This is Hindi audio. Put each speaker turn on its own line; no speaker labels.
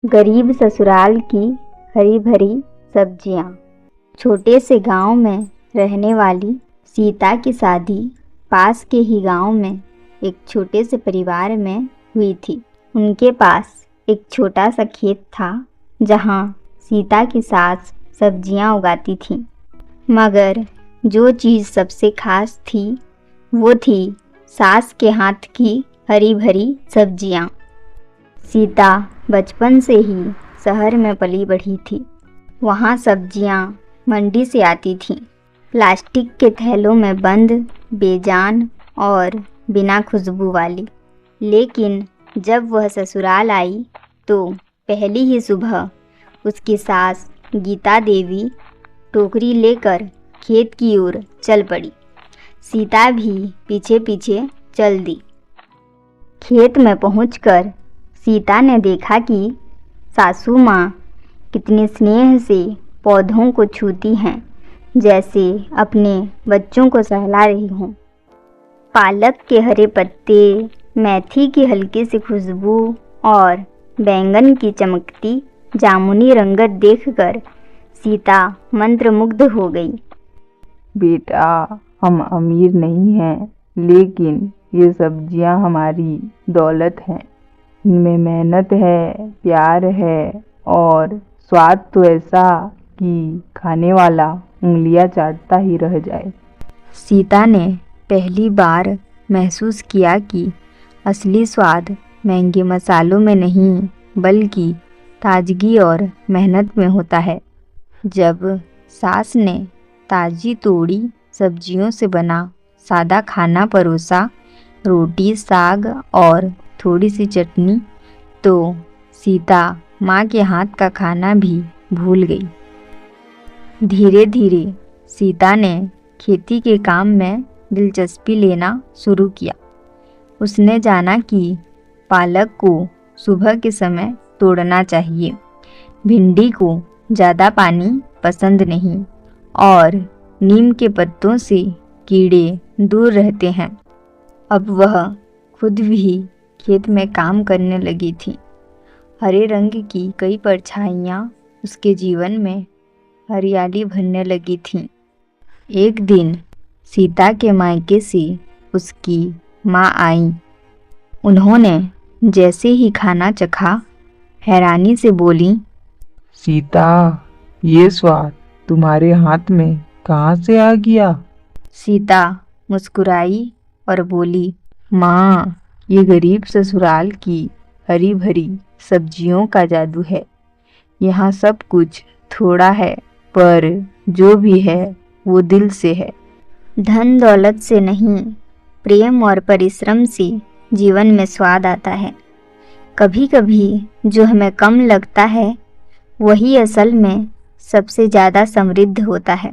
गरीब ससुराल की हरी भरी सब्जियां। छोटे से गांव में रहने वाली सीता की शादी पास के ही गांव में एक छोटे से परिवार में हुई थी। उनके पास एक छोटा सा खेत था जहां सीता की सास सब्जियां उगाती थी। मगर जो चीज़ सबसे खास थी वो थी सास के हाथ की हरी भरी सब्जियां। सीता बचपन से ही शहर में पली बढ़ी थी। वहाँ सब्जियाँ मंडी से आती थीं, प्लास्टिक के थैलों में बंद, बेजान और बिना खुशबू वाली। लेकिन जब वह ससुराल आई तो पहली ही सुबह उसकी सास गीता देवी टोकरी लेकर खेत की ओर चल पड़ी। सीता भी पीछे पीछे चल दी। खेत में पहुंचकर सीता ने देखा कि सासू माँ कितने स्नेह से पौधों को छूती हैं, जैसे अपने बच्चों को सहला रही हों। पालक के हरे पत्ते, मेथी की हल्की सी खुशबू और बैंगन की चमकती जामुनी रंगत देखकर सीता मंत्रमुग्ध हो गई।
बेटा, हम अमीर नहीं हैं, लेकिन ये सब्जियां हमारी दौलत हैं। इनमें मेहनत है, प्यार है और स्वाद तो ऐसा कि खाने वाला उंगलियां चाटता ही रह जाए।
सीता ने पहली बार महसूस किया कि असली स्वाद महंगे मसालों में नहीं बल्कि ताजगी और मेहनत में होता है। जब सास ने ताजी तोड़ी सब्जियों से बना सादा खाना परोसा, रोटी, साग और थोड़ी सी चटनी, तो सीता माँ के हाथ का खाना भी भूल गई। धीरे धीरे सीता ने खेती के काम में दिलचस्पी लेना शुरू किया। उसने जाना कि पालक को सुबह के समय तोड़ना चाहिए, भिंडी को ज़्यादा पानी पसंद नहीं और नीम के पत्तों से कीड़े दूर रहते हैं। अब वह खुद भी खेत में काम करने लगी थी। हरे रंग की कई परछाइयाँ उसके जीवन में हरियाली भरने लगी थीं। एक दिन सीता के मायके से उसकी माँ आई। उन्होंने जैसे ही खाना चखा, हैरानी से बोली,
सीता, ये स्वाद तुम्हारे हाथ में कहाँ से आ गया?
सीता मुस्कुराई और बोली, माँ, ये गरीब ससुराल की हरी भरी सब्जियों का जादू है। यहाँ सब कुछ थोड़ा है, पर जो भी है वो दिल से है। धन दौलत से नहीं, प्रेम और परिश्रम से जीवन में स्वाद आता है। कभी कभी जो हमें कम लगता है वही असल में सबसे ज़्यादा समृद्ध होता है।